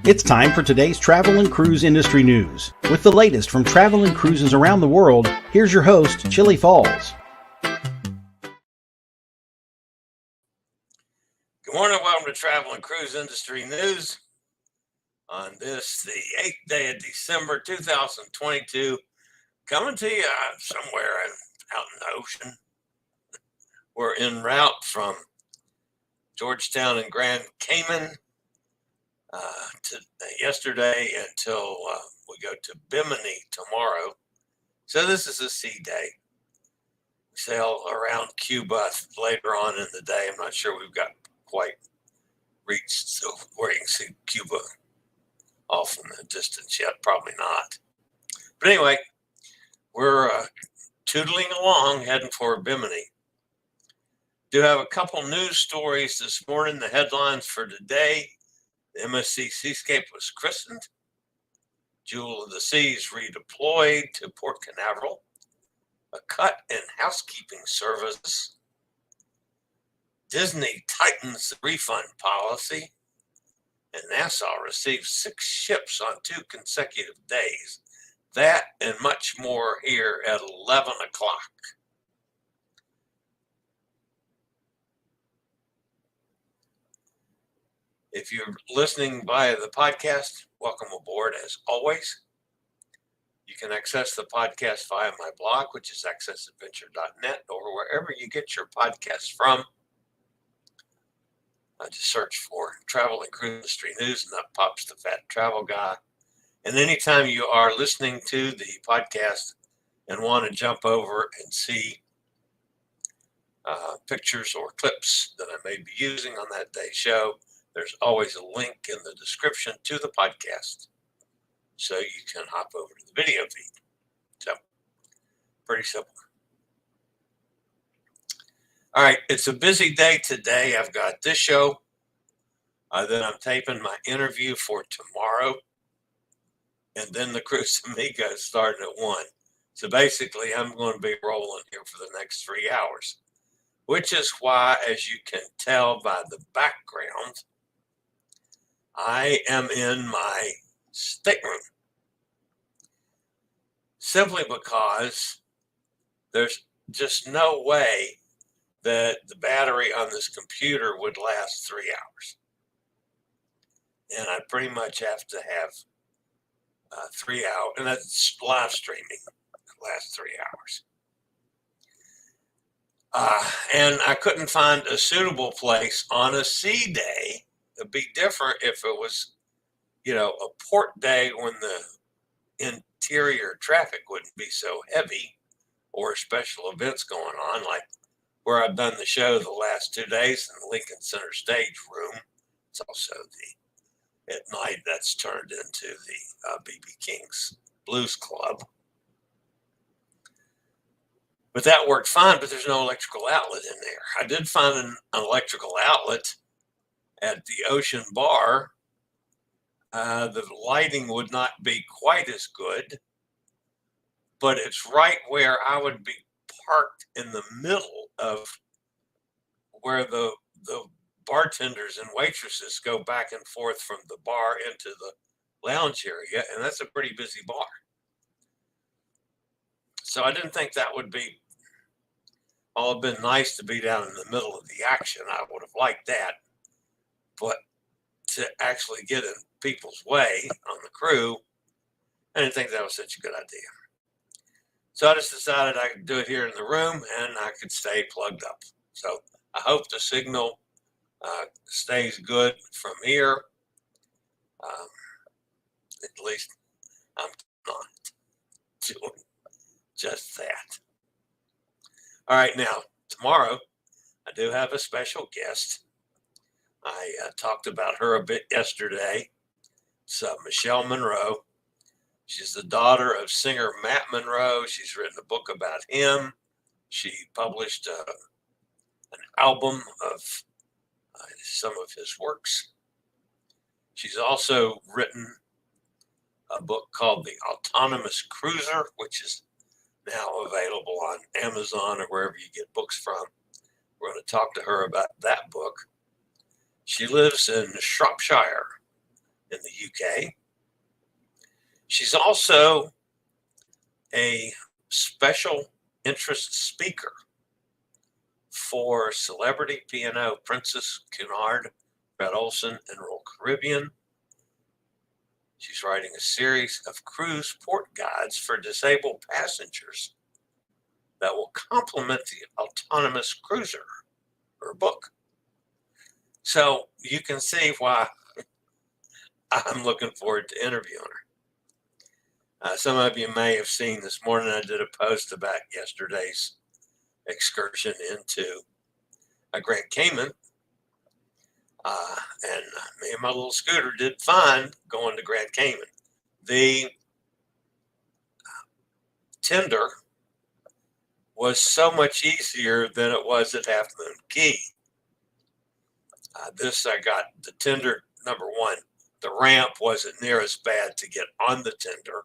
It's time for today's travel and cruise industry news. With the latest from travel and cruises around the world, here's your host, Chillie Falls. Good morning, welcome to Travel and Cruise Industry News. On this, the 8th day of December 2022, coming to you somewhere out in the ocean. We're en route from Georgetown and Grand Cayman yesterday until we go to Bimini tomorrow. So this is a sea day. We sail around Cuba later on in the day. I'm not sure we've got quite reached so where you can see Cuba off in the distance yet, probably not. But anyway, we're tootling along, heading for Bimini. Do have a couple news stories this morning. The headlines for today: the MSC Seascape was christened. Jewel of the Seas redeployed to Port Canaveral. A cut in housekeeping service. Disney tightens the refund policy. And Nassau receives 6 ships on 2 consecutive days. That and much more here at 11 o'clock. If you're listening via the podcast, welcome aboard as always. You can access the podcast via my blog, which is accessadventure.net, or wherever you get your podcasts from. Just search for Travel and Cruise Industry News, and that pops the Fat Travel Guy. And anytime you are listening to the podcast and want to jump over and see pictures or clips that I may be using on that day's show, there's always a link in the description to the podcast, so you can hop over to the video feed. So, pretty simple. All right, it's a busy day today. I've got this show. Then I'm taping my interview for tomorrow. And then the Cruise Amigos starting at 1. So basically, I'm going to be rolling here for the next 3 hours, which is why, as you can tell by the background, I am in my stateroom. Simply because there's just no way that the battery on this computer would last 3 hours. And I pretty much have to have 3 hours, and that's live streaming, it lasts 3 hours. And I couldn't find a suitable place on a sea day. It'd be different if it was, a port day when the interior traffic wouldn't be so heavy, or special events going on, like where I've done the show the last 2 days in the Lincoln Center stage room. It's also at night that's turned into the B.B. King's Blues Club. But that worked fine, but there's no electrical outlet in there. I did find an electrical outlet at the Ocean Bar. The lighting would not be quite as good, but it's right where I would be parked in the middle of where the bartenders and waitresses go back and forth from the bar into the lounge area, and that's a pretty busy bar. So I didn't think that would be all have been nice to be down in the middle of the action. I would have liked that, but to actually get in people's way on the crew, I didn't think that was such a good idea. So I just decided I could do it here in the room and I could stay plugged up. So I hope the signal stays good from here. At least I'm not doing just that. All right, now, tomorrow I do have a special guest. I talked about her a bit yesterday. It's Michelle Monroe. She's the daughter of singer Matt Monroe. She's written a book about him. She published an album of some of his works. She's also written a book called The Autonomous Cruiser, which is now available on Amazon or wherever you get books from. We're going to talk to her about that book. She lives in Shropshire, in the UK. She's also a special interest speaker for Celebrity P&O Princess Cunard, Fred Olsen, and Royal Caribbean. She's writing a series of cruise port guides for disabled passengers that will complement the autonomous cruiser, her book. So you can see why I'm looking forward to interviewing her. Some of you may have seen this morning I did a post about yesterday's excursion into Grand Cayman. And me and my little scooter did fine going to Grand Cayman. The tender was so much easier than it was at Half Moon Cay. I got the tender, number one, the ramp wasn't near as bad to get on the tender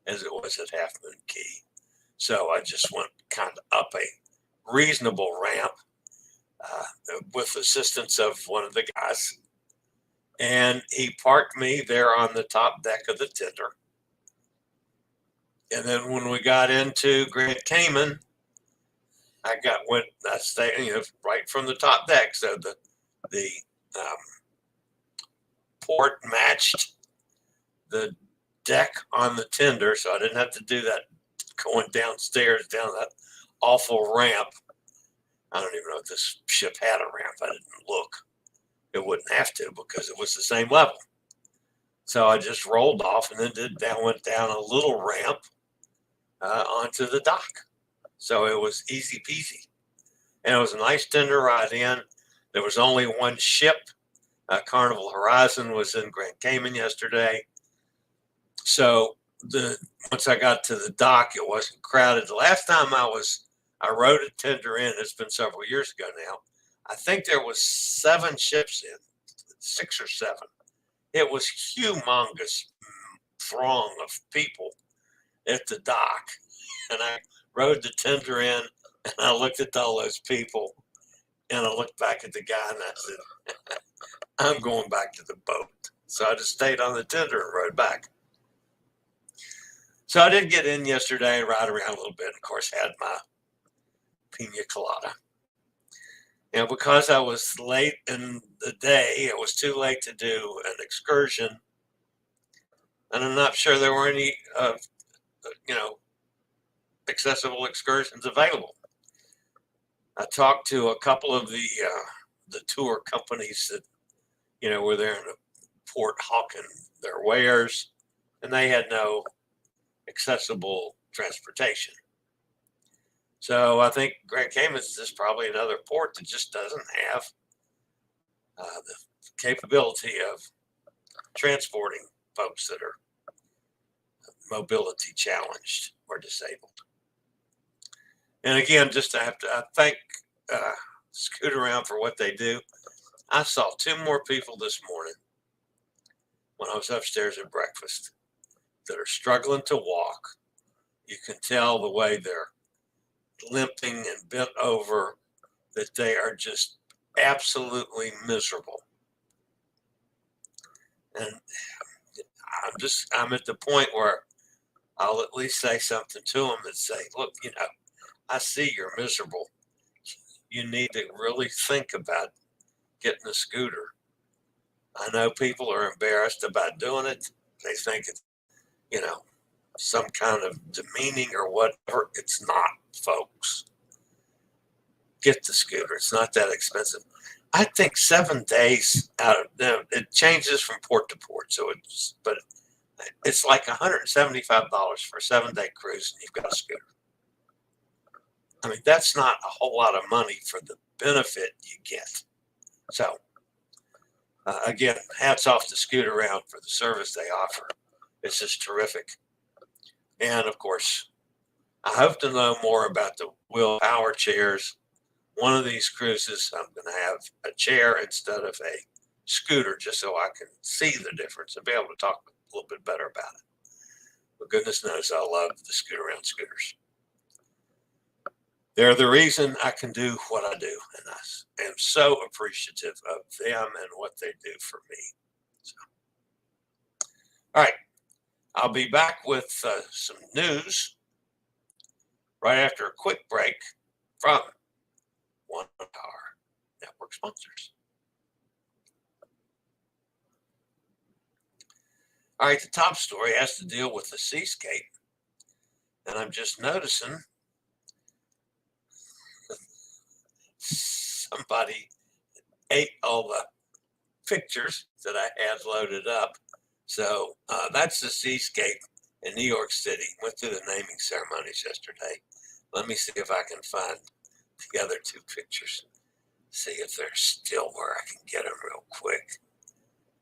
as it was at Half Moon Cay. So I just went kind of up a reasonable ramp with assistance of one of the guys. And he parked me there on the top deck of the tender. And then when we got into Grand Cayman, I stayed right from the top deck. So the port matched the deck on the tender, so I didn't have to do that going downstairs down that awful ramp. I don't even know if this ship had a ramp. I didn't look. It wouldn't have to because it was the same level. So I just rolled off and then went down a little ramp onto the dock. So it was easy peasy. And it was a nice tender ride in. There was only one ship. Carnival Horizon was in Grand Cayman yesterday. So once I got to the dock, it wasn't crowded. The last time I rode a tender in, it's been several years ago now. I think there was 7 ships in, 6 or 7. It was humongous throng of people at the dock. And I rode the tender in, and I looked at all those people, and I looked back at the guy, and I said, I'm going back to the boat. So I just stayed on the tender and rode back. So I did get in yesterday and ride around a little bit. Of course, had my pina colada. And because I was late in the day, it was too late to do an excursion. And I'm not sure there were any, accessible excursions available. I talked to a couple of the tour companies that, were there in the port hawking their wares, and they had no accessible transportation. So I think Grand Cayman is probably another port that just doesn't have the capability of transporting folks that are mobility challenged or disabled. And again, I thank Scootaround for what they do. I saw 2 more people this morning when I was upstairs at breakfast that are struggling to walk. You can tell the way they're limping and bent over that they are just absolutely miserable. And I'm at the point where I'll at least say something to them and say, look, I see you're miserable. You need to really think about getting a scooter. I know people are embarrassed about doing it. They think it's, some kind of demeaning or whatever. It's not, folks. Get the scooter. It's not that expensive. I think 7 days out of them, it changes from port to port. But it's like $175 for a 7-day cruise, and you've got a scooter. I mean, that's not a whole lot of money for the benefit you get. So, again, hats off to Scootaround for the service they offer. It's just terrific. And, of course, I hope to know more about the WHILL Powerchairs. One of these cruises, I'm going to have a chair instead of a scooter just so I can see the difference and be able to talk a little bit better about it. But goodness knows I love the Scootaround scooters. They're the reason I can do what I do, and I am so appreciative of them and what they do for me. So, All right, I'll be back with some news right after a quick break from one of our network sponsors. All right, the top story has to deal with the Seascape. And I'm just noticing somebody ate all the pictures that I had loaded up. So that's the Seascape in New York City. Went through the naming ceremonies yesterday. Let me see if I can find the other two pictures. See if they're still where I can get them real quick.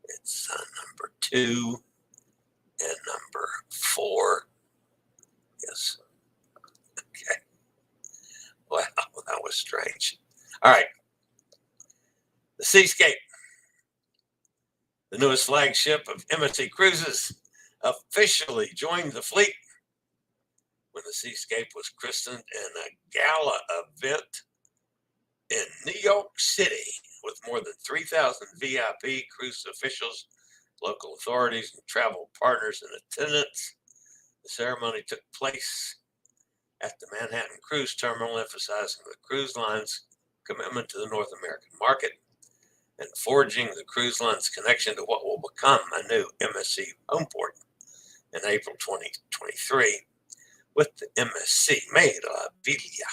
It's number 2 and number 4. Yes. Okay. Wow, that was strange. All right. The Seascape, the newest flagship of MSC Cruises, officially joined the fleet when the Seascape was christened in a gala event in New York City with more than 3,000 VIP cruise officials, local authorities, and travel partners in attendance. The ceremony took place at the Manhattan Cruise Terminal, emphasizing the cruise line's commitment to the North American market and forging the cruise line's connection to what will become a new MSC home port in April 2023 with the MSC Meraviglia.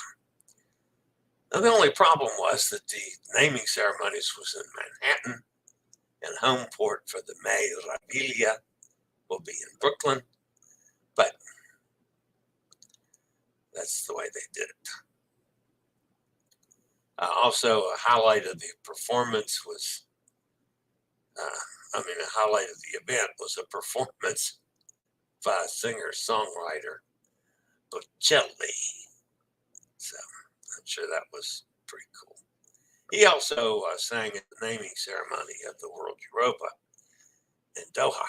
Now, the only problem was that the naming ceremonies was in Manhattan, and home port for the Meraviglia will be in Brooklyn, but that's the way they did it. Also, a highlight of the performance was, a highlight of the event was a performance by singer-songwriter Chillie. So I'm sure that was pretty cool. He also sang at the naming ceremony of the World Europa in Doha.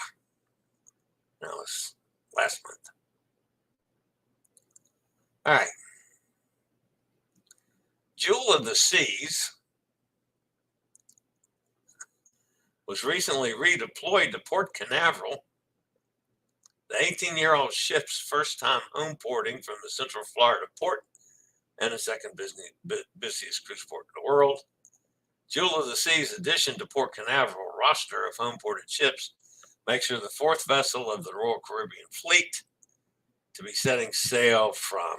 That was last month. All right. Jewel of the Seas was recently redeployed to Port Canaveral. The 18-year-old ship's first time home porting from the Central Florida port and the second busiest cruise port in the world. Jewel of the Sea's addition to Port Canaveral roster of home ported ships makes her the 4th vessel of the Royal Caribbean Fleet to be setting sail from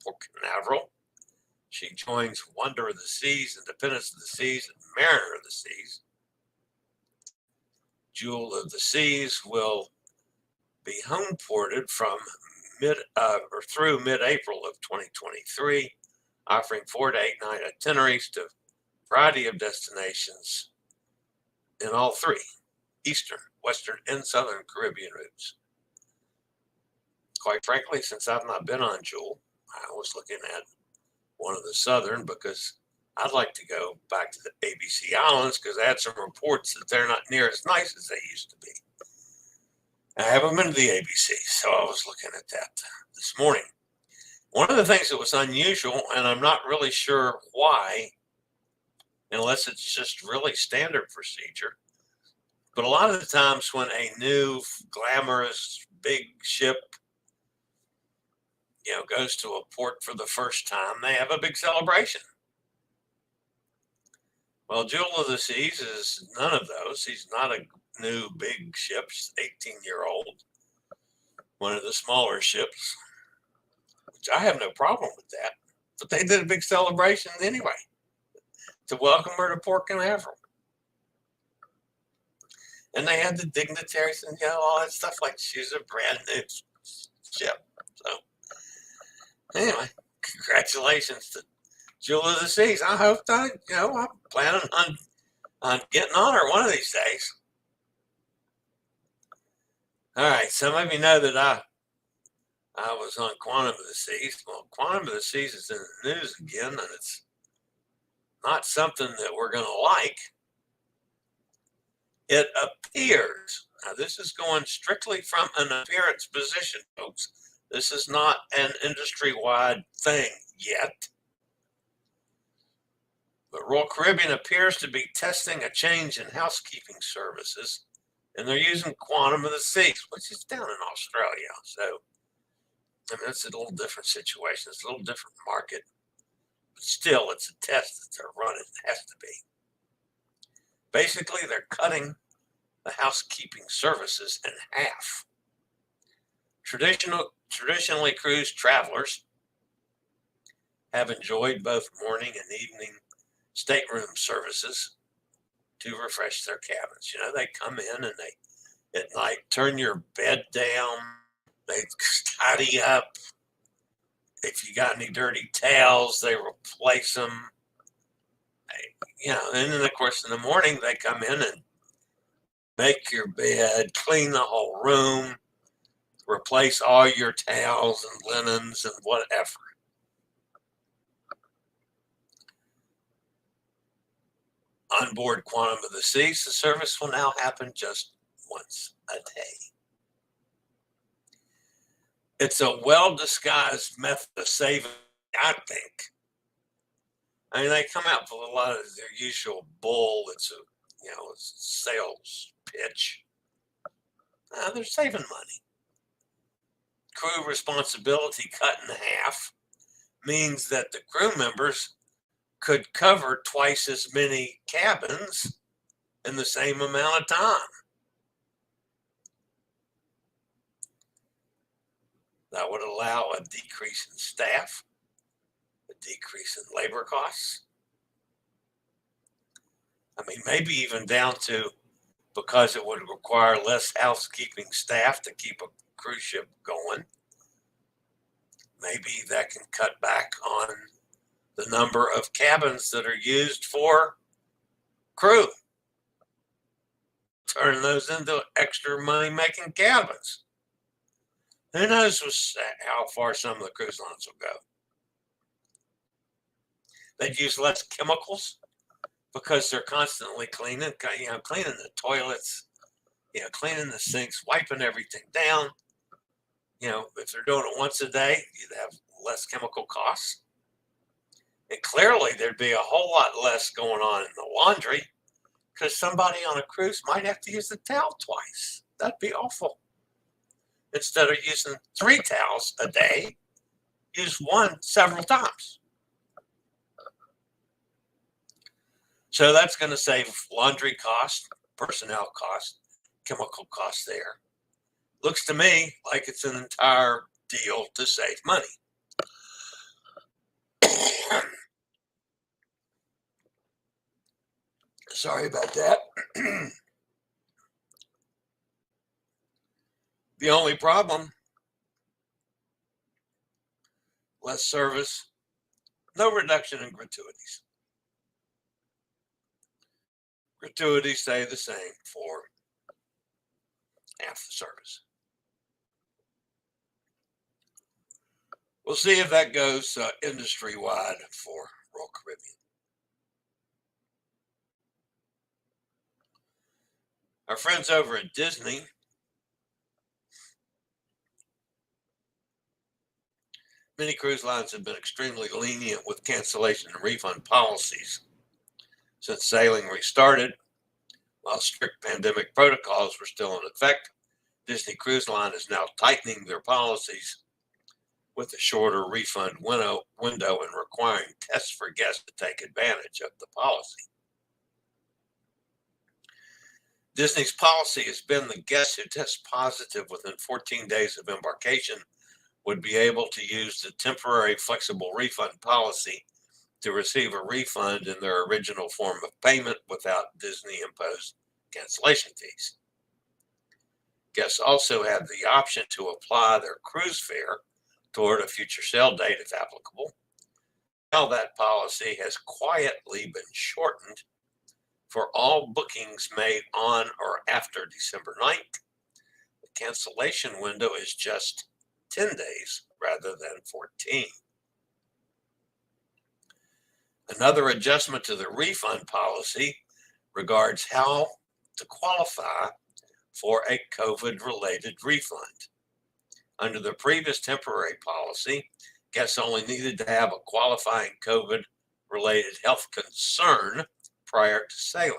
Port Canaveral. She joins Wonder of the Seas, Independence of the Seas, and Mariner of the Seas. Jewel of the Seas will be home ported from through mid-April of 2023, offering 4 to 8 night itineraries to a variety of destinations in all 3 Eastern, Western, and Southern Caribbean routes. Quite frankly, since I've not been on Jewel, I was looking at one of the Southern because I'd like to go back to the ABC Islands because I had some reports that they're not near as nice as they used to be. I haven't been to the ABC, so I was looking at that this morning. One of the things that was unusual, and I'm not really sure why, unless it's just really standard procedure, but a lot of the times when a new glamorous big ship goes to a port for the first time, they have a big celebration. Well, Jewel of the Seas is none of those. He's not a new big ship. She's 18-year-old, one of the smaller ships, which I have no problem with that. But they did a big celebration anyway to welcome her to Port Canaveral. And they had the dignitaries and all that stuff like she's a brand new ship. So anyway, congratulations to Jewel of the Seas. I hope that, I'm planning on getting on her one of these days. All right, some of you know that I was on Quantum of the Seas. Well, Quantum of the Seas is in the news again, and it's not something that we're going to like. It appears, now this is going strictly from an appearance position, folks. This is not an industry-wide thing yet. But Royal Caribbean appears to be testing a change in housekeeping services And they're using Quantum of the Seas, which is down in Australia. So, I mean, it's a little different situation. It's a little different market. But still, it's a test that they're running. It has to be. Basically, they're cutting the housekeeping services in half. Traditionally, cruise travelers have enjoyed both morning and evening stateroom services to refresh their cabins. You know, they come in and they, at night, turn your bed down, they tidy up. If you got any dirty towels, they replace them. You know, and then of course in the morning they come in and make your bed, clean the whole room, replace all your towels and linens and whatever. On board Quantum of the Seas, the service will now happen just once a day. It's a well-disguised method of saving, I think. I mean, they come out with a lot of their usual bull. It's a, it's a sales pitch. They're saving money. Crew responsibility cut in half means that the crew members could cover twice as many cabins in the same amount of time. That would allow a decrease in staff, a decrease in labor costs. I mean, maybe even down to, because it would require less housekeeping staff to keep a cruise ship going, maybe that can cut back on the number of cabins that are used for crew. Turn those into extra money-making cabins. Who knows how far some of the cruise lines will go. They'd use less chemicals because they're constantly cleaning, cleaning the toilets, cleaning the sinks, wiping everything down. If they're doing it once a day, you'd have less chemical costs. And clearly there'd be a whole lot less going on in the laundry because somebody on a cruise might have to use the towel twice. That'd be awful. Instead of using 3 towels a day, use one several times. So that's going to save laundry costs, personnel costs, chemical costs there. Looks to me like it's an entire deal to save money. Sorry about that. The only problem, less service, no reduction in gratuities. Gratuities stay the same for half the service. We'll see if that goes industry-wide for Royal Caribbean. Our friends over at Disney many cruise lines have been extremely lenient with cancellation and refund policies since sailing restarted. While strict pandemic protocols were still in effect, Disney Cruise Line is now tightening their policies with a shorter refund window and requiring tests for guests to take advantage of the policy. Disney's policy has been the guests who test positive within 14 days of embarkation would be able to use the temporary flexible refund policy to receive a refund in their original form of payment without Disney-imposed cancellation fees. Guests also have the option to apply their cruise fare toward a future sail date if applicable. Now that policy has quietly been shortened for all bookings made on or after December 9th. The cancellation window is just 10 days rather than 14. Another adjustment to the refund policy regards how to qualify for a COVID-related refund. Under the previous temporary policy, guests only needed to have a qualifying COVID-related health concern prior to sailing.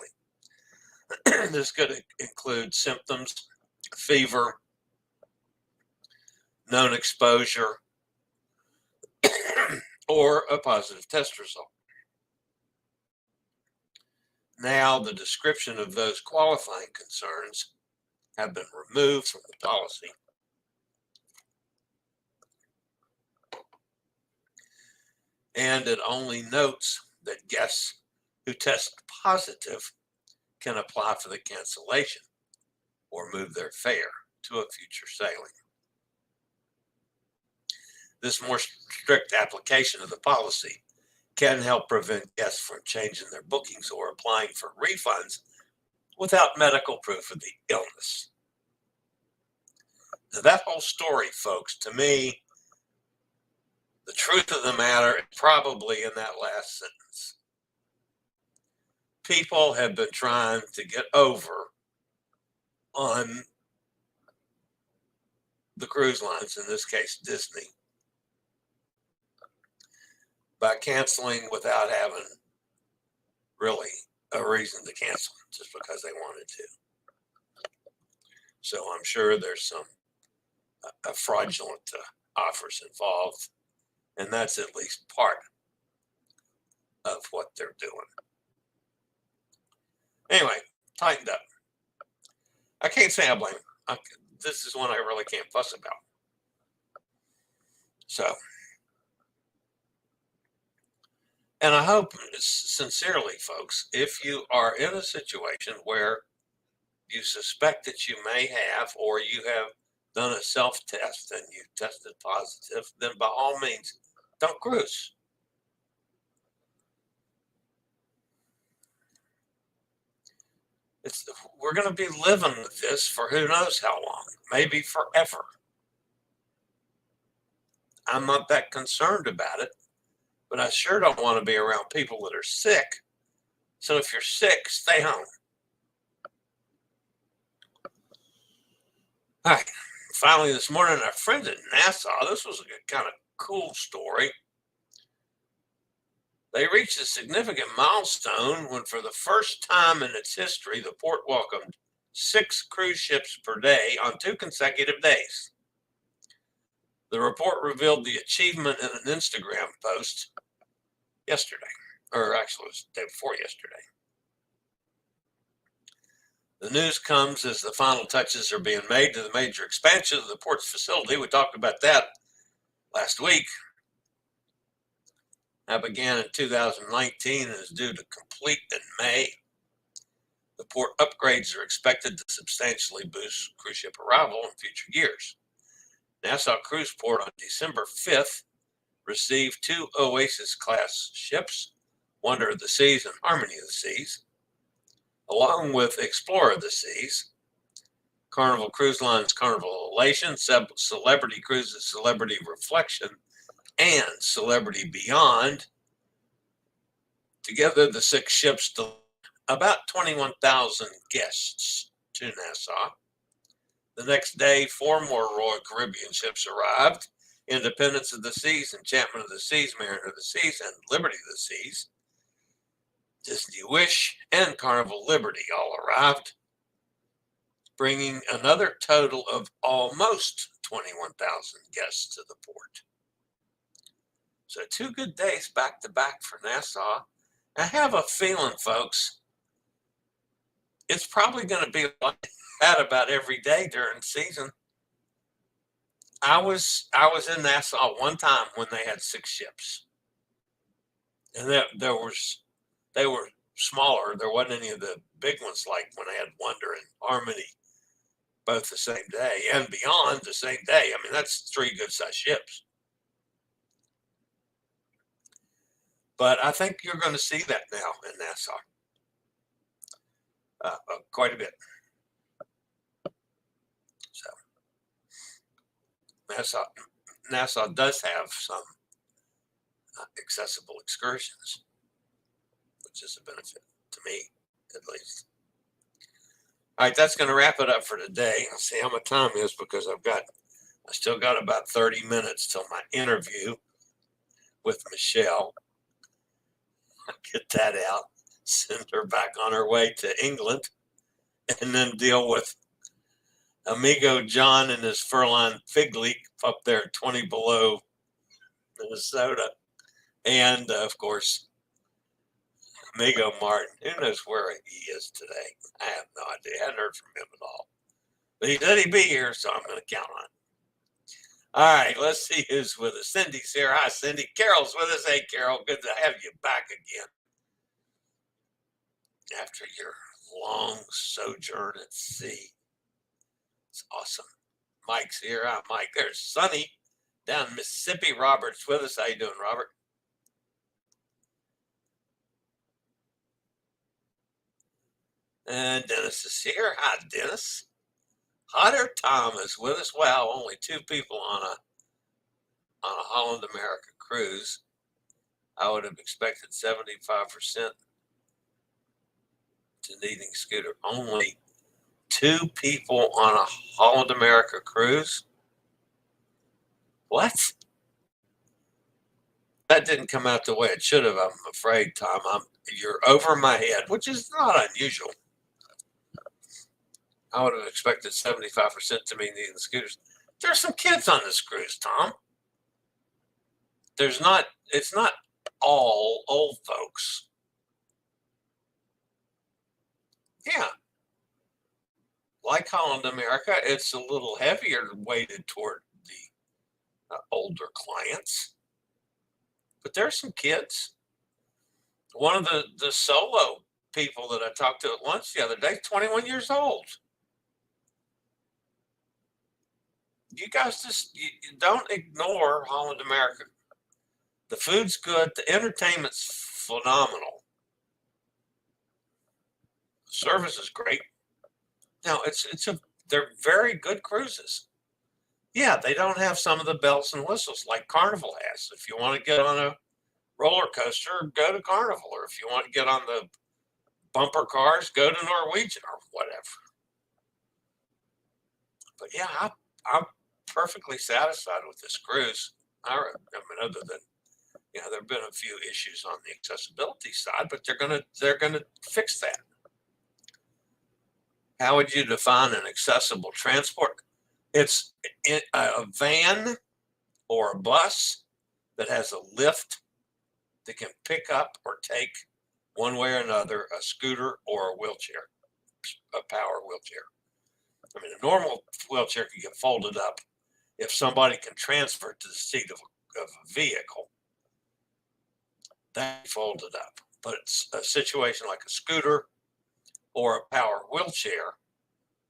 This could include symptoms, fever, known exposure, or a positive test result. Now, the description of those qualifying concerns have been removed from the policy. And it only notes that guests who test positive can apply for the cancellation or move their fare to a future sailing. This more strict application of the policy can help prevent guests from changing their bookings or applying for refunds without medical proof of the illness. Now, that whole story, folks, to me, the truth of the matter is probably in that last sentence. People have been trying to get over on the cruise lines, in this case, Disney, by canceling without having really a reason to cancel, just because they wanted to. So I'm sure there's some fraudulent offers involved, and that's at least part of what they're doing. Anyway, tightened up. I can't say I blame them. This is one I really can't fuss about. So, and I hope sincerely, folks, if you are in a situation where you suspect that you may have, or you have done a self-test and you tested positive, then by all means, don't cruise. We're going to be living with this for who knows how long, maybe forever. I'm not that concerned about it, but I sure don't want to be around people that are sick. So if you're sick, stay home. All right. Finally, this morning, our friends at Nassau, this was a kind of cool story. They reached a significant milestone when, for the first time in its history, the port welcomed 6 cruise ships per day on 2 consecutive days. The report revealed the achievement in an Instagram post yesterday, or actually it was the day before yesterday. The news comes as the final touches are being made to the major expansion of the port's facility. We talked about that last week. That began in 2019 and is due to complete in May. The port upgrades are expected to substantially boost cruise ship arrival in future years. Nassau Cruise Port on December 5th received 2 Oasis-class ships, Wonder of the Seas and Harmony of the Seas, along with Explorer of the Seas, Carnival Cruise Line's Carnival Elation, Celebrity Cruises Celebrity Reflection, and Celebrity Beyond. Together, the 6 ships delivered about 21,000 guests to Nassau. The next day, 4 more Royal Caribbean ships arrived: Independence of the Seas, Enchantment of the Seas, Mariner of the Seas, and Liberty of the Seas. Disney Wish and Carnival Liberty all arrived, bringing another total of almost 21,000 guests to the port. So 2 good days back to back for Nassau. I have a feeling, folks, it's probably going to be like that about every day during the season. I was in Nassau one time when they had 6 ships, and they were smaller. There wasn't any of the big ones like when they had Wonder and Harmony both the same day, and Beyond the same day. I mean, that's 3 good-sized ships. But I think you're going to see that now in Nassau quite a bit. So Nassau does have some accessible excursions, which is a benefit to me, at least. All right, that's going to wrap it up for today. I'll see how my time is, because I still got about 30 minutes till my interview with Michelle. I'll get that out, send her back on her way to England and then deal with Amigo John and his fur-lined fig leaf up there at 20 below Minnesota. And, of course, Amigo Martin. Who knows where he is today? I have no idea. I haven't heard from him at all. But he said he'd be here, so I'm going to count on it. All right, let's see who's with us. Cindy's here. Hi, Cindy. Carol's with us. Hey, Carol, good to have you back again after your long sojourn at sea. It's awesome. Mike's here. Hi, Mike. There's Sonny down in Mississippi. Robert's with us. How you doing, Robert? And Dennis is here. Hi, Dennis. Hotter Tom is with us. Wow, only 2 people on a Holland America cruise. I would have expected 75% to needing scooter. Only 2 people on a Holland America cruise? What? That didn't come out the way it should have, I'm afraid, Tom. You're over my head, which is not unusual. I would have expected 75% to me needing scooters. There's some kids on this cruise, Tom. It's not all old folks. Yeah. Like Holland America, it's a little heavier weighted toward the older clients. But there's some kids. One of the solo people that I talked to at lunch the other day, 21 years old. You guys just you don't ignore Holland America. The food's good. The entertainment's phenomenal. The service is great. Now they're very good cruises. Yeah, they don't have some of the bells and whistles like Carnival has. If you want to get on a roller coaster, go to Carnival. Or if you want to get on the bumper cars, go to Norwegian or whatever. But yeah, I'm perfectly satisfied with this cruise. I mean, other than there have been a few issues on the accessibility side, but they're gonna fix that. How would you define an accessible transport? It's a van or a bus that has a lift that can pick up or take one way or another a scooter or a wheelchair, a power wheelchair. I mean, a normal wheelchair can get folded up if somebody can transfer it to the seat of a vehicle. That folded up. But it's a situation like a scooter or a power wheelchair,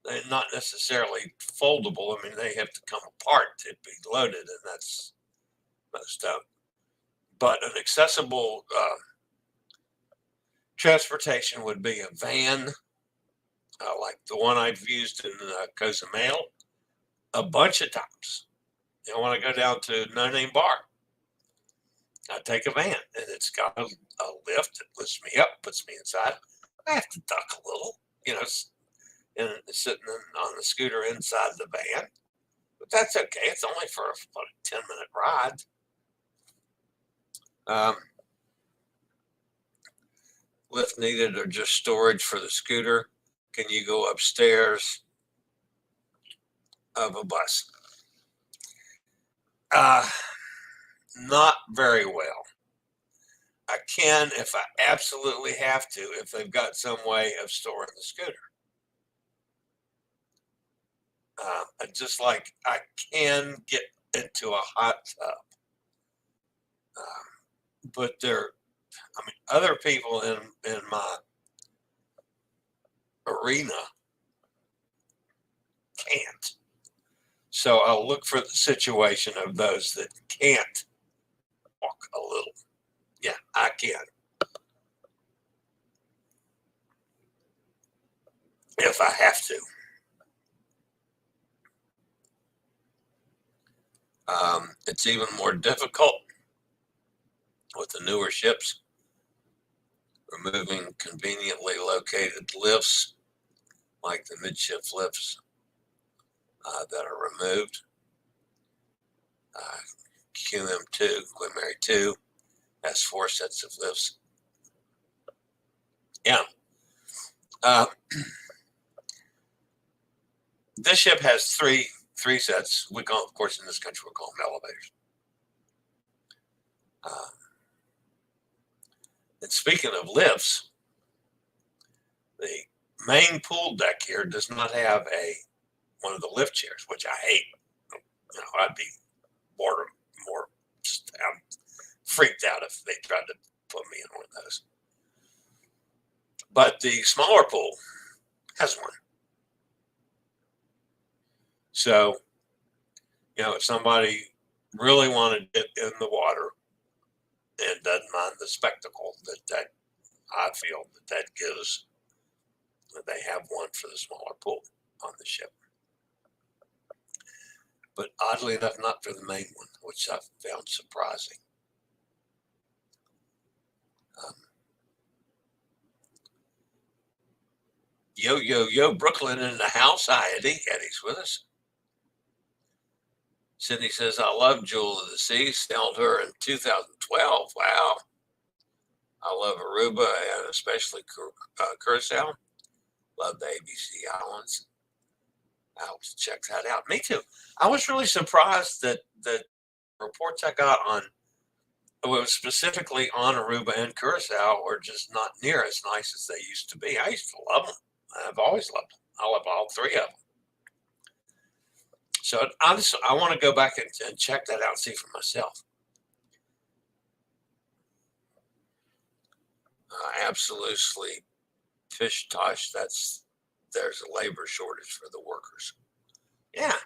they're not necessarily foldable. I mean, they have to come apart to be loaded, and that's messed up. But an accessible transportation would be a van, like the one I've used in Cozumel a bunch of times. I want to go down to No Name Bar. I take a van, and it's got a lift that lifts me up, puts me inside. I have to duck a little, and sitting on the scooter inside the van. But that's okay. It's only for about a 10-minute ride. Lift needed or just storage for the scooter? Can you go upstairs of a bus? Not very well. I can if I absolutely have to, if they've got some way of storing the scooter. Just like I can get into a hot tub. But other people in my arena can't. So I'll look for the situation of those that can't walk a little. Yeah, I can. If I have to. It's even more difficult with the newer ships, removing conveniently located lifts like the midship lifts that are removed. QM2, Queen Mary 2 has 4 sets of lifts. Yeah. this ship has three sets. We call, of course, in this country, we call them elevators. And speaking of lifts, the main pool deck here does not have one of the lift chairs, which I hate. You know, I'd be more I'm freaked out if they tried to put me in one of those. But the smaller pool has one. So, you know, if somebody really wanted to get in the water and doesn't mind the spectacle that I feel that gives, they have one for the smaller pool on the ship. But oddly enough, not for the main one, which I found surprising. Yo, Brooklyn in the house. Hi, Eddie. Eddie's with us. Cindy says, I love Jewel of the Sea. Sailed her in 2012. Wow. I love Aruba and especially Curacao. Love the ABC Islands. I'll check that out. Me too. I was really surprised that the reports I got on, well, specifically on Aruba and Curacao, were just not near as nice as they used to be. I used to love them. I've always loved them. I love all three of them. So I want to go back and check that out and see for myself. Absolutely fish tosh. There's a labor shortage for the workers. Yeah.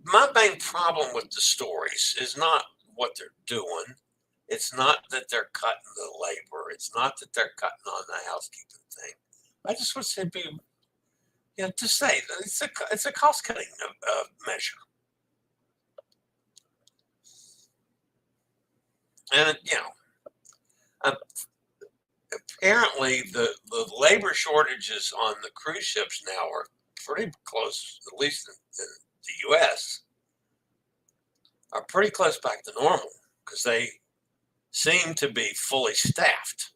My main problem with the stories is not what they're doing. It's not that they're cutting the labor. It's not that they're cutting on the housekeeping thing. I just want to be, you know, to say that it's a cost cutting measure. And you know, apparently the labor shortages on the cruise ships now are pretty close, at least in the U.S., are pretty close back to normal because they seem to be fully staffed.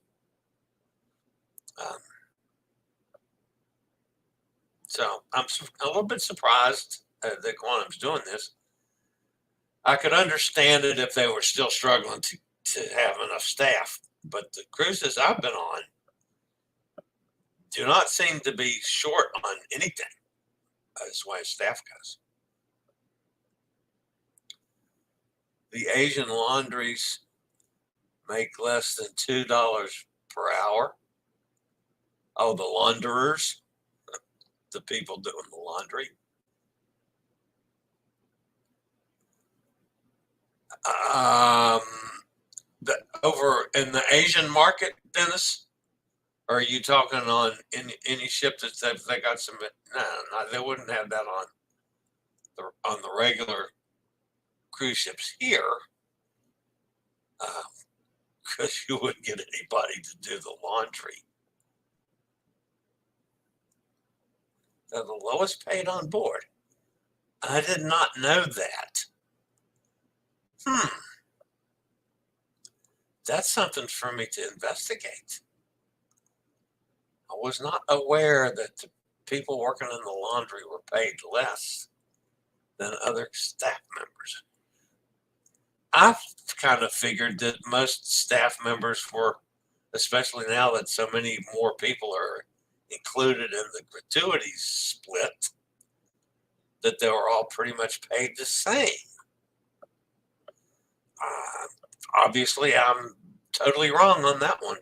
So I'm a little bit surprised that Quantum's doing this. I could understand it if they were still struggling to have enough staff, but the cruises I've been on do not seem to be short on anything as far as staff goes. The Asian laundries make less than $2 per hour. Oh, the launderers, the people doing the laundry. Over in the Asian market, Dennis, or are you talking on any ship that they got some? No, they wouldn't have that on the regular cruise ships here, because you wouldn't get anybody to do the laundry. They're the lowest paid on board. I did not know that. That's something for me to investigate. I was not aware that the people working in the laundry were paid less than other staff members. I kind of figured that most staff members were, especially now that so many more people are included in the gratuities split, that they were all pretty much paid the same. Obviously, I'm totally wrong on that one.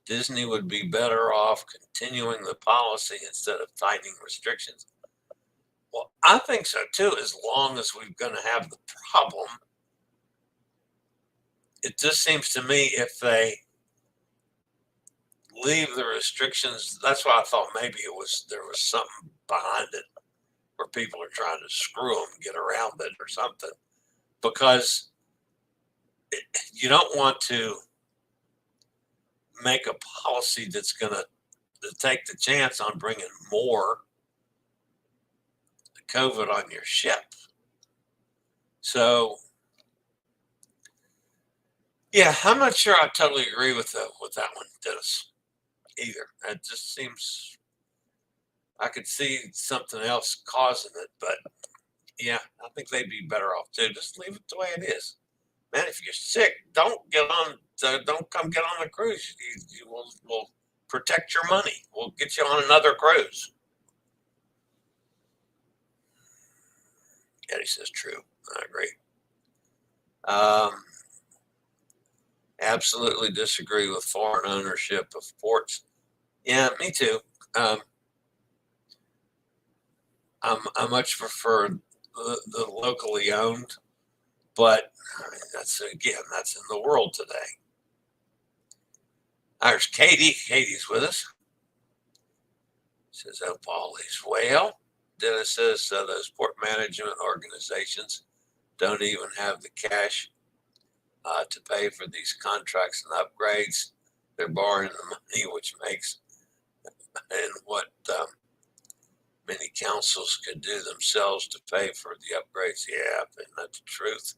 Disney would be better off continuing the policy instead of tightening restrictions. Well, I think so too, as long as we're going to have the problem. It just seems to me if they leave the restrictions, that's why I thought maybe there was something behind it where people are trying to screw them, get around it or something. Because you don't want to make a policy that's going to take the chance on bringing more COVID on your ship. So Yeah, I'm not sure I totally agree with that one, Dennis, either. It just seems I could see something else causing it, but yeah, I think they'd be better off too. Just leave it the way it is. Man, if you're sick, don't come get on a cruise. We'll protect your money. We'll get you on another cruise. Eddie says true. I agree. Absolutely disagree with foreign ownership of ports. Yeah, me too. I much prefer the locally owned, but I mean, that's in the world today. There's Katie. Katie's with us. Says, oh, Paulie's. Well, Dennis says those port management organizations don't even have the cash to pay for these contracts and upgrades. They're borrowing the money, which makes and what many councils could do themselves to pay for the upgrades. Yeah, isn't that the truth?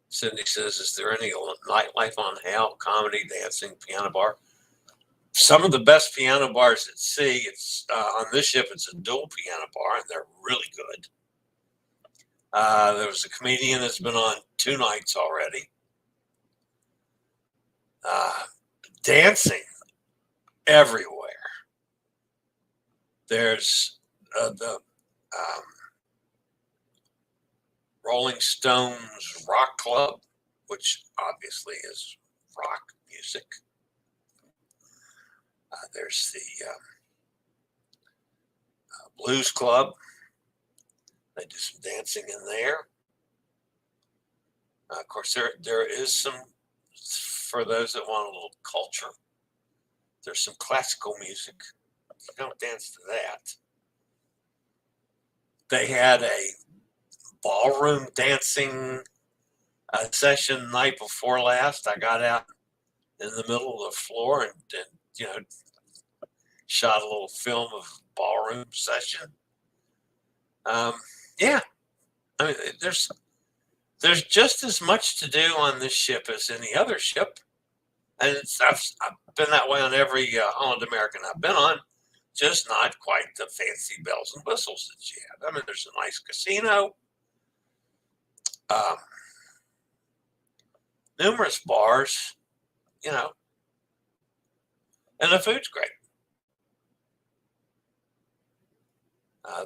Cindy says, is there any nightlife on HAL? Comedy, dancing, piano bar? Some of the best piano bars at sea, it's on this ship, it's a dual piano bar, and they're really good. There was a comedian that's been on 2 nights already. Dancing everywhere. There's the Rolling Stones Rock Club, which obviously is rock music. There's the Blues Club. They do some dancing in there. Of course, there is some, for those that want a little culture, there's some classical music. You don't dance to that. They had a ballroom dancing session night before last. I got out in the middle of the floor and shot a little film of ballroom session. Yeah, I mean, there's just as much to do on this ship as any other ship, and I've been that way on every Holland American I've been on, just not quite the fancy bells and whistles that you have. I mean, there's a nice casino, numerous bars, and the food's great.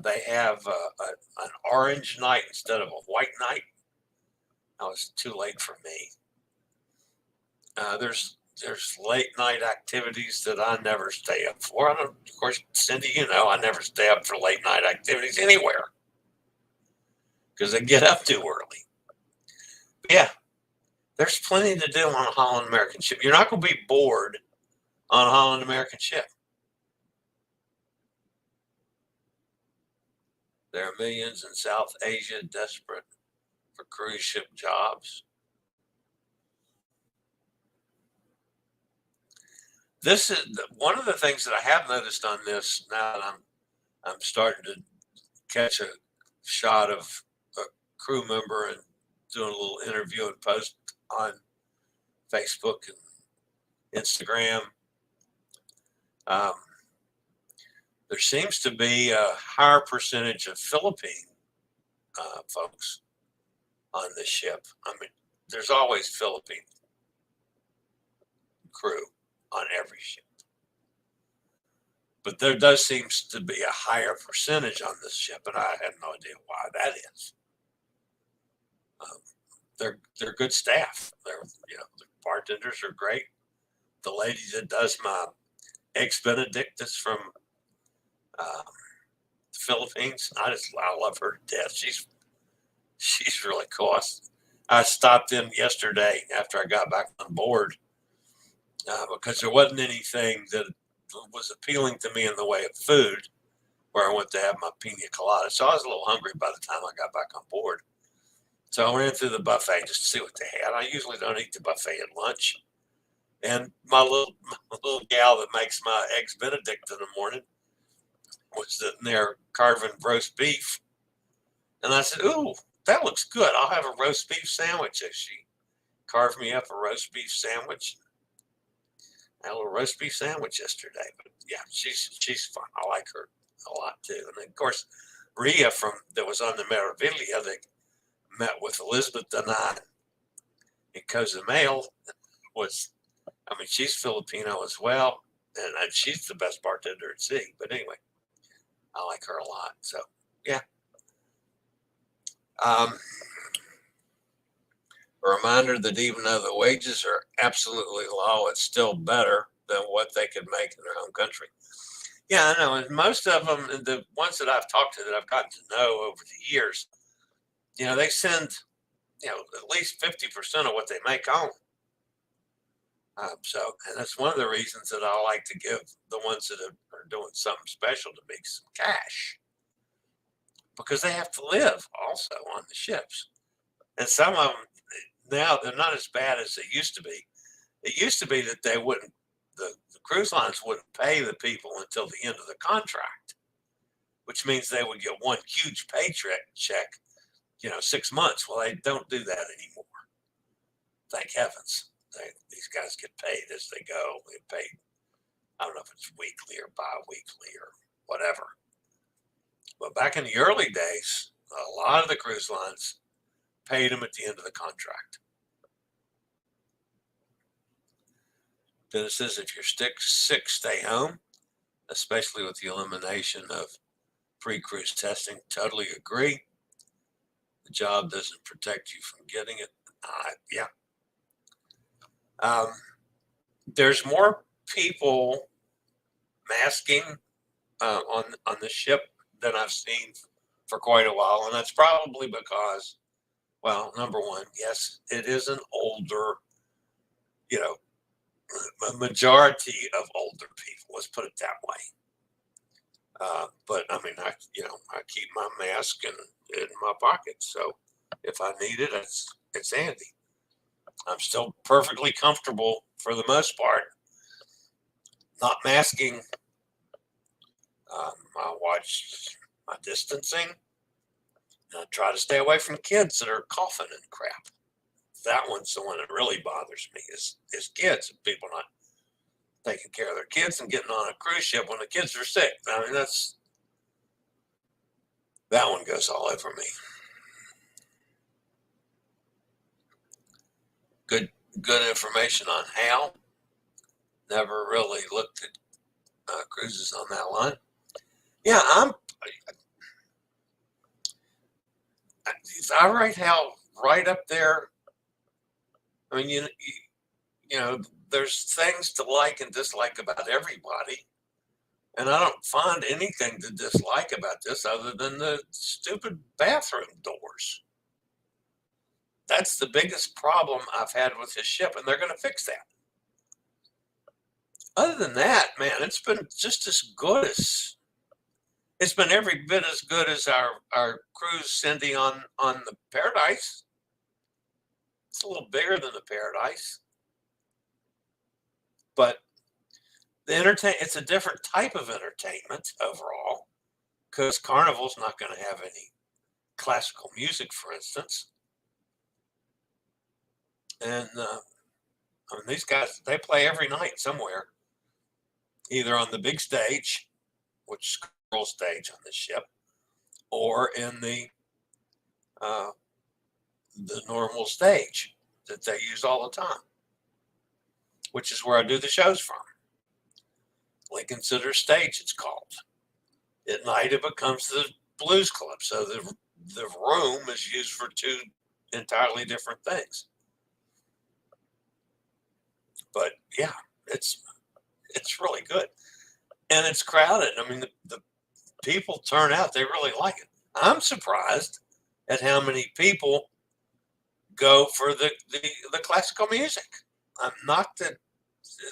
They have an orange night instead of a white night. That was too late for me. There's late night activities that I never stay up for. Of course, Cindy, I never stay up for late night activities anywhere because I get up too early. But yeah, there's plenty to do on a Holland American ship. You're not going to be bored on a Holland American ship. There are millions in South Asia desperate for cruise ship jobs. This is one of the things that I have noticed on this. Now that I'm starting to catch a shot of a crew member and doing a little interview and post on Facebook and Instagram. There seems to be a higher percentage of Philippine folks on this ship. I mean, there's always Philippine crew on every ship, but there does seem to be a higher percentage on this ship, and I have no idea why that is. They're good staff. The bartenders are great. The lady that does my eggs Benedict is from the Philippines. I love her to death. She's really cool. I stopped in yesterday after I got back on board because there wasn't anything that was appealing to me in the way of food where I went to have my pina colada. So I was a little hungry by the time I got back on board. So I ran through the buffet just to see what they had. I usually don't eat the buffet at lunch. And my little gal that makes my eggs Benedict in the morning was sitting there carving roast beef. And I said, ooh, that looks good. I'll have a roast beef sandwich. carved me up a roast beef sandwich. I had a little roast beef sandwich yesterday. But yeah, she's fun. I like her a lot too. And then, of course, Rhea that was on the Meraviglia that met with Elizabeth and I in Cozumel she's Filipino as well. And she's the best bartender at sea. But anyway, I like her a lot. So, yeah. A reminder that even though the wages are absolutely low, it's still better than what they could make in their home country. Yeah, I know. And most of them, the ones that I've talked to that I've gotten to know over the years, they send, at least 50% of what they make home. And that's one of the reasons that I like to give the ones that are doing something special to me some cash, because they have to live also on the ships. And some of them now, they're not as bad as they used to be. It used to be that the cruise lines wouldn't pay the people until the end of the contract, which means they would get one huge paycheck, 6 months. Well, they don't do that anymore. Thank heavens. These guys get paid as they go. They paid, I don't know if it's weekly or bi-weekly or whatever. But back in the early days, a lot of the cruise lines paid them at the end of the contract. Then it says if you're sick, stay home, especially with the elimination of pre-cruise testing. Totally agree. The job doesn't protect you from getting it. Yeah. There's more people masking on the ship than I've seen for quite a while, and that's probably because, well, number one, yes, it is an older, a majority of older people. Let's put it that way. But I keep my mask in my pocket, so if I need it, it's handy. I'm still perfectly comfortable for the most part, not masking. I watch my distancing. And I try to stay away from kids that are coughing and crap. That one's the one that really bothers me is kids and people not taking care of their kids and getting on a cruise ship when the kids are sick. That one goes all over me. Good information on HAL. Never really looked at cruises on that line. Yeah, I rate HAL right up there. There's things to like and dislike about everybody. And I don't find anything to dislike about this other than the stupid bathroom doors. That's the biggest problem I've had with this ship, and they're going to fix that. Other than that, man, it's been just as good as, it's been every bit as good as our cruise Cindy on the Paradise. It's a little bigger than the Paradise. But it's a different type of entertainment overall, because Carnival's not going to have any classical music, for instance. And these guys, they play every night somewhere, either on the big stage, which is the girl stage on the ship, or in the normal stage that they use all the time, which is where I do the shows from. Lincoln Center Stage, it's called. At night, it becomes the Blues Club. So the room is used for two entirely different things. But yeah, it's really good. And it's crowded. The people turn out. They really like it. I'm surprised at how many people go for the classical music. I'm not that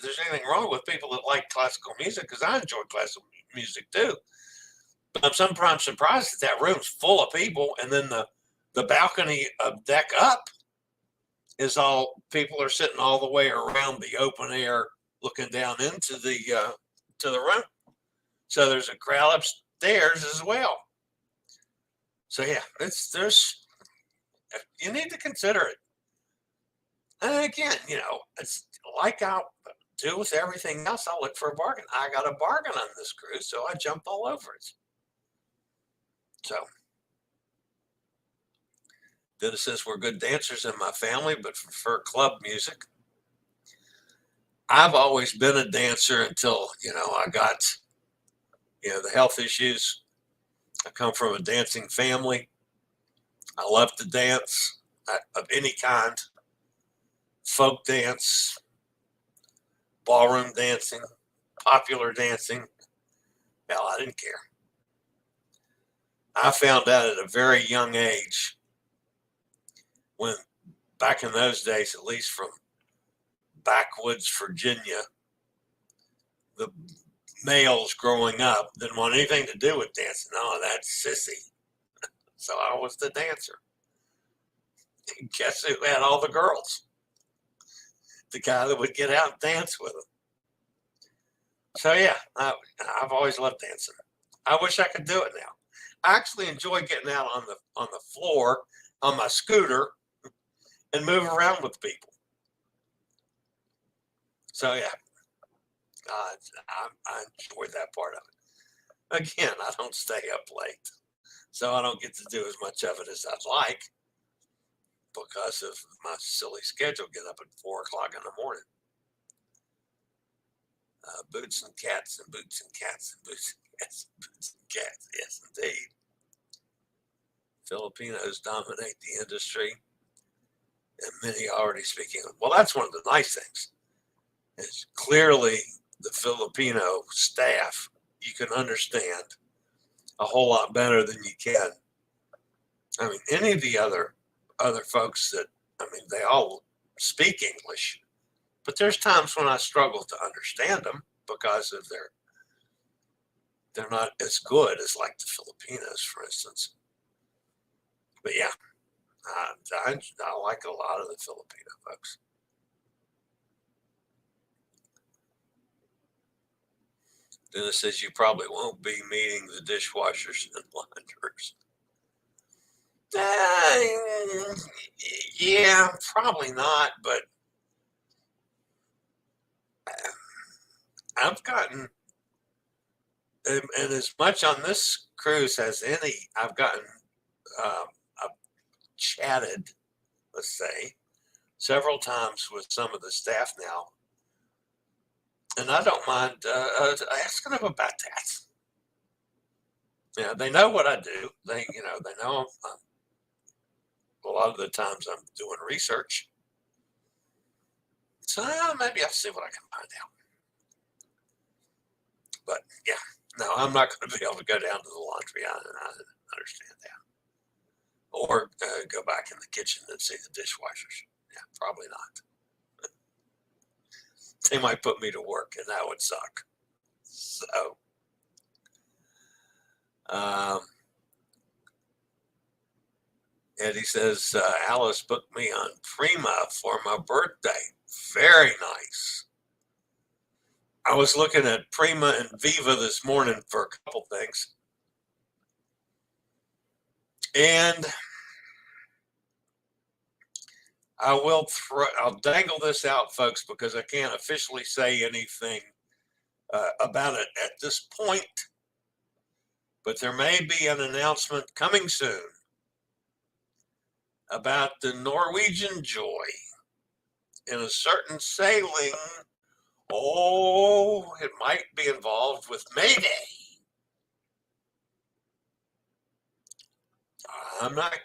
there's anything wrong with people that like classical music, because I enjoy classical music too. But I'm sometimes surprised that room's full of people, and then the balcony of deck up is all people are sitting all the way around the open air, looking down into the to the room. So there's a crowd upstairs as well. So yeah, you need to consider it. And again, it's like I do with everything else. I look for a bargain. I got a bargain on this cruise, so I jumped all over it. So Dennis says we're good dancers in my family, but prefer club music. I've always been a dancer until, I got, the health issues. I come from a dancing family. I love to dance of any kind, folk dance, ballroom dancing, popular dancing. Hell, I didn't care. I found out at a very young age when, back in those days, at least from backwoods Virginia, the males growing up didn't want anything to do with dancing. Oh, that's sissy. So I was the dancer. And guess who had all the girls? The guy that would get out and dance with them. So yeah, I've always loved dancing. I wish I could do it now. I actually enjoy getting out on the floor on my scooter and move around with people. So yeah, I enjoy that part of it. Again, I don't stay up late, so I don't get to do as much of it as I'd like because of my silly schedule. Get up at 4 o'clock in the morning. Boots and cats and boots and cats and boots and cats and boots and cats. Yes, indeed. Filipinos dominate the industry, and many already speaking. Well, that's one of the nice things. Is clearly the Filipino staff you can understand a whole lot better than you can. I mean, any of the other folks that, they all speak English, but there's times when I struggle to understand them because of they're not as good as like the Filipinos, for instance. But yeah, I like a lot of the Filipino folks. Dennis says you probably won't be meeting the dishwashers and laundress. Yeah, probably not, but I've gotten, and as much on this cruise as any, I've gotten, I've chatted, let's say, several times with some of the staff now. And I don't mind asking them about that. Yeah, they know what I do. They know a lot of the times I'm doing research. So maybe I'll see what I can find out. But yeah, no, I'm not going to be able to go down to the laundry. I understand that. Or go back in the kitchen and see the dishwashers. Yeah, probably not. They might put me to work, and that would suck. So, Eddie says, Alice booked me on Prima for my birthday. Very nice. I was looking at Prima and Viva this morning for a couple things. And I'll dangle this out, folks, because I can't officially say anything about it at this point. But there may be an announcement coming soon about the Norwegian Joy in a certain sailing. Oh, it might be involved with Mayday.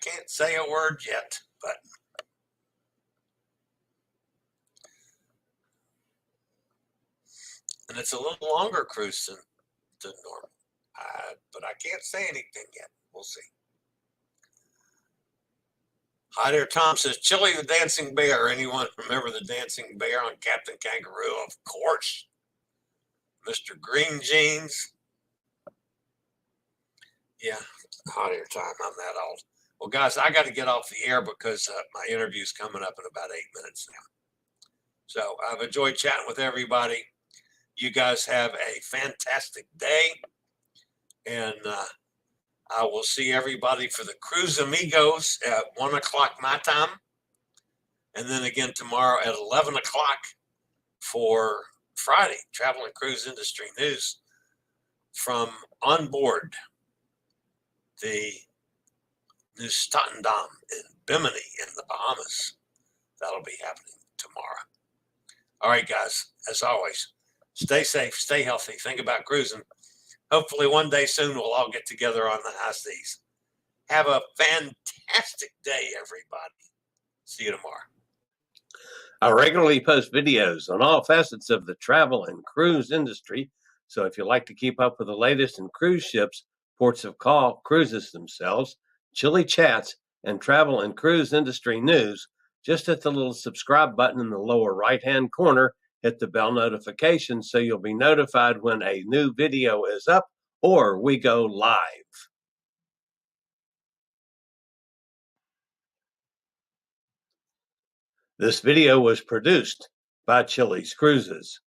Can't say a word yet, but and it's a little longer cruise than normal. But I can't say anything yet. We'll see. Hi there, Tom says, Chillie the Dancing Bear. Anyone remember the Dancing Bear on Captain Kangaroo? Of course. Mr. Green Jeans. Yeah, hi there, Tom. I'm that old. Well, guys, I got to get off the air because my interview's coming up in about 8 minutes now. So I've enjoyed chatting with everybody. You guys have a fantastic day. And I will see everybody for the Cruise Amigos at 1 o'clock my time. And then again tomorrow at 11 o'clock for Friday, Travel and Cruise Industry News from on board the Nieuw Statendam in Bimini in the Bahamas. That'll be happening tomorrow. All right, guys, as always, stay safe, stay healthy, think about cruising. Hopefully one day soon we'll all get together on the high seas. Have a fantastic day, everybody. See you tomorrow. I regularly post videos on all facets of the travel and cruise industry. So if you like to keep up with the latest in cruise ships, ports of call, cruises themselves, Chillie chats, and travel and cruise industry news, just hit the little subscribe button in the lower right-hand corner. Hit the bell notification so you'll be notified when a new video is up or we go live. This video was produced by Chillie's Cruises.